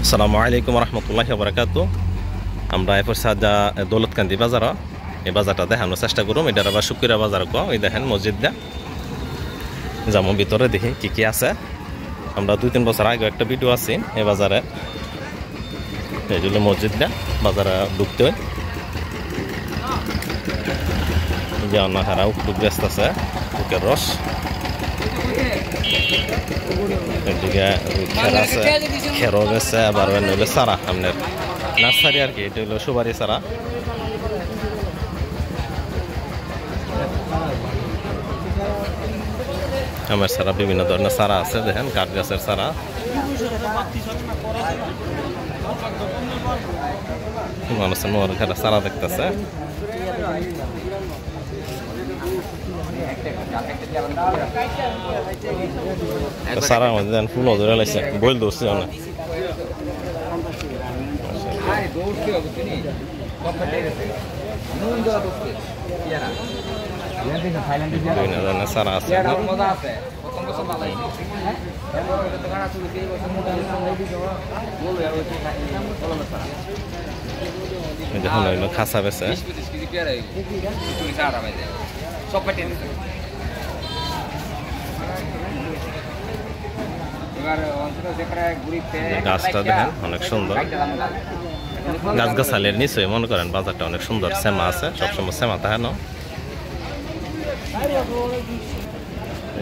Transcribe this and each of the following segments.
আসসালামু আলাইকুম রহমতুল্লাহি বারাকাতু। আমরা এরপর সাজা দৌলতকান্দি বাজার, এই বাজারটা দেখানোর চেষ্টা করুম। এটার আবার শুক্রিয়া বাজার কো, এই দেখেন মসজিদটা। যেমন ভিতরে দেখি কি কি আছে। আমরা 2-3 বছর আগে একটা ভিডিও আছে এই বাজারে। এই হলো মসজিদটা, বাজারে ঢুকতে হয়। যে অন্যহারা উঠুক ব্যস্ত আছে, উঠের রস। এদিকে খেরা আছে, খেরো গেছে, আবার হইলো সারা আপনার নার্সারি আর কি। এটা হলো সুপারি সারা। আমার সারা বিভিন্ন ধরনের সারা আছে, দেখেন কাঠ গাছের সারা। মানুষ মোর খেলা সারা দেখতেছে। সারা মধ্যে ফুল ধরে লাগছে, বইল ধরছে অনেক। সারা আছে, যখন হইলো খাসা বেছে। গাছটা দেখেন অনেক সুন্দর, গাছ গাছালের নিচে মনে করেন বাজারটা অনেক সুন্দর। শ্যামা আছে, সবসময় শ্যামা থাকে না।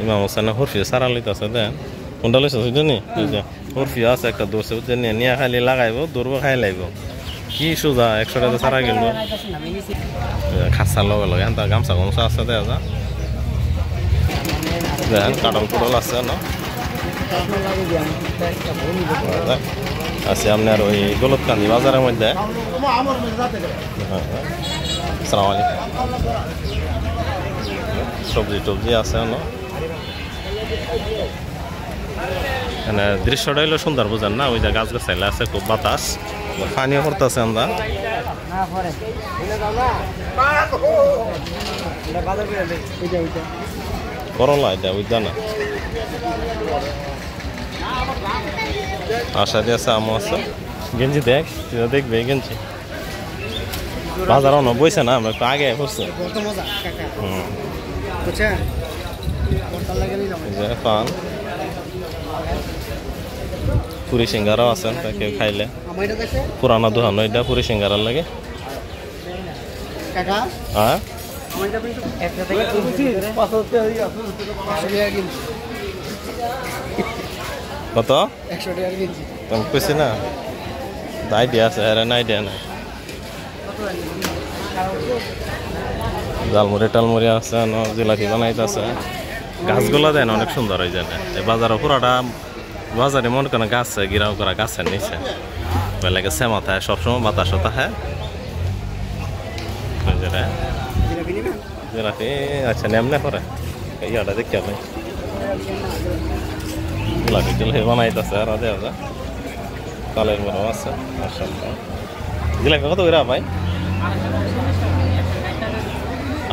ইমাম হোসেন হরফি সারা লইতেছে, দেন কোনটা লইছে জানি হরফি আছে একটা দোষে নিয়ে খালি লাগাইব, দৌড়ব খাই লাগব। কি সোজা 100 টাকা সারা কিনব। খাসার লগে লগে এখন গামছা গামছা আছে, দেখা যা দেখেন কাটল কুটল আছে না। আছে আপনার ওই দৌলতকান্দি বাজারের মধ্যে। আসসালামু আলাইকুম। সবজি টবজি আছে না। মানে দৃশ্যটা হইলো সুন্দর, বুঝেন না? ওই যে গাছ গাছাইলে আছে, খুব বাতাস, পানিও পড়তেছে। আমরা করলা এটা বুঝা না। আশা দিয়ে আছে, আমও আছে। গেঞ্জি দেখ, দেখবে গেঞ্জি বাজার অন বইছে না, আমরা একটু আগে পড়ছে। পান পুরি সিঙ্গারাও আছেন, কেউ খাইলে। পুরানা দোকান এটা পুরি সিঙ্গারার লাগে। হ্যাঁ কত? 100 টাকা কেজি। তুমি কইছি না আইডিয়া আছে, আর না আইডিয়া নাই। জালমুড়ি টালমুড়ি আছে, জিলাপি বানাইতেছে। গাছগুলা দেন অনেক সুন্দর হয়ে যায়। এই বাজারে পুরাটা বাজারে মনে করেন গাছ গিরাও করা, গাছের নিচে বেলাকে শ্যামা থাকে, সবসময় বাতাসও থাকে। জিলাপি আচ্ছা নেমনে করে ইয়াটা দেখতে পাই। জিলাপি টিলাপি বানাইতেছে আর দেখা যায়। তালের বড় আছে, জিলাপি কত করে ভাই?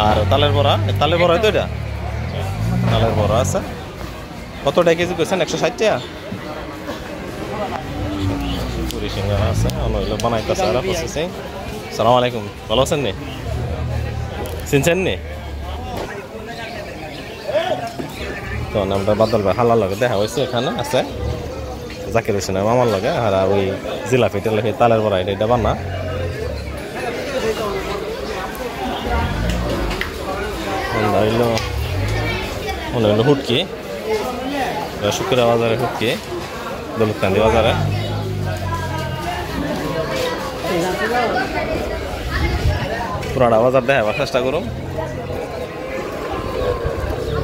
আর তালের বড়া, তালের বড়া তো এটা তালের বড়া আছে। কত টাকা কেজি কইছেন? 160 টাকা। পুরি সিঙ্গারা আছে, অনইলো বানাইতেছে আর প্রসেসিং। আসসালামু আলাইকুম, ভালো আছেন নি? চিনছেন নি? তো আমরা বাদল ভাই হালার লগে দেখা হয়েছে, এখানে আছে জাকির হোসেন আমার লগে। আর ওই জিলাপি টিলাপি তালের বড়া এটা বানা। হইলো হুটকি, শুক্রিয়া বাজারে হুটকি, দৌলতকান্দি বাজারে। পুরানা বাজার দেখাবার চেষ্টা করুন।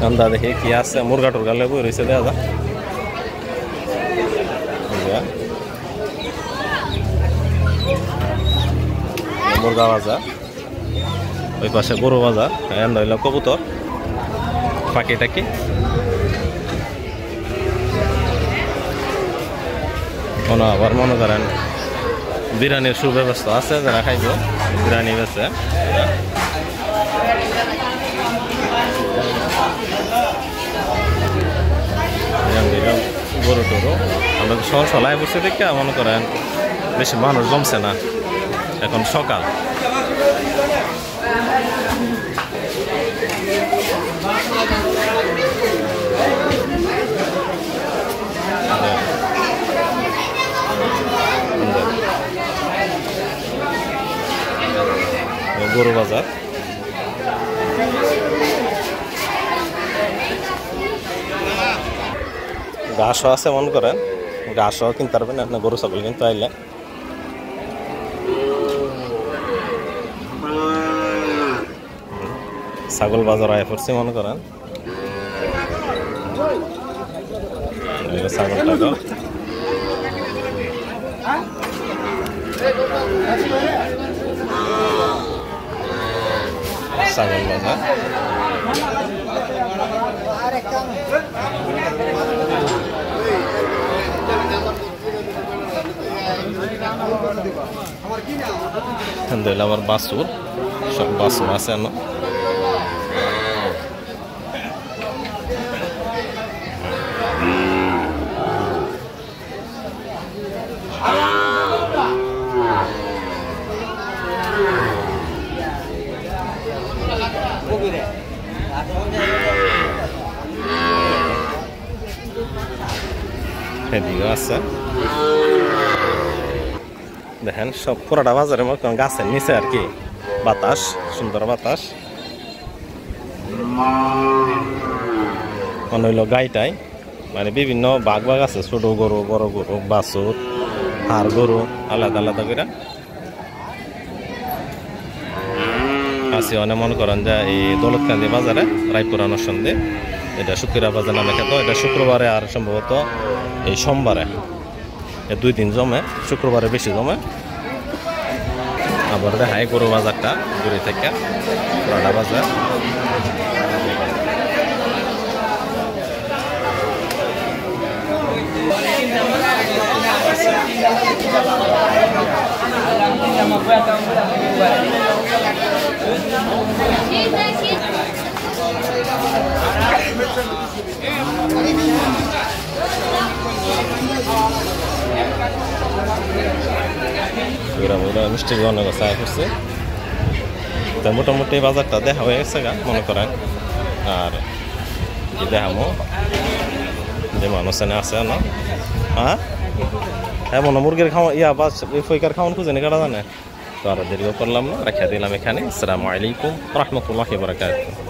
আমরা দেখি কি আছে। মুরগা টুরগা লেবু রয়েছে, দেখা যা। মুরগা বাজার, ওই পাশে গরু বাজার। হইল কবুতর পাখি টাকি। আবার মনে করেন বিরিয়ানির সুব্যবস্থা আছে, যারা খাইব বিরিয়ানি বেছে। গরু টরু আমরা সহজ সলাই বসে দেখে মনে করেন বেশি মানুষ জমছে না, এখন সকাল। গরু বাজার ঘাসও আছে মনে করেন, ঘাসও কিনতে পারবেন আপনার গরু ছাগল কিন্তু আইলে। ছাগল বাজার আয় পড়ছে মনে করেন, ছাগল টাগল ছাগল বাজার। আবার বাছুর, সব বাছুর আছে না। এদিকে আছে দেখেন সব পুরাটা বাজারের মতো গাছের নিচে আর কি, বাতাস, সুন্দর বাতাস। মনে হইল গাইটাই মানে বিভিন্ন বাঘ বাঘ আছে, ছোট গরু, বড় গরু, বাছুর, হাড় গরু আলাদা আলাদা করে আছে। অনেক মনে করেন যে এই দৌলতকান্দি বাজারে রায়পুর সন্ধে, এটা শুক্রবার বাজার নামে খ্যাত। এটা শুক্রবারে আর সম্ভবত এই সোমবারে, 2 দিন জমে, শুক্রবারে বেশি জমে। আবার দেখায় গরু বাজারটা দূরে থেকে পুরাটা বাজার। মিষ্টির অনেক আয় করছে, তো মোটামুটি বাজারটা দেখা হয়ে গেছে গা মনে করেন। আর কি দেখামো যে মানুষ এনে আছে না, হ্যাঁ এমন মুরগির খাওয়া ইয়া বা ফইকার খাওয়ান খুঁজে কাটা জানে। তো আর দেরিও করলাম না, রেখে দিলাম এখানে। আসসালামু আলাইকুম ওয়া রাহমাতুল্লাহি ওয়া বারাকাতুহু।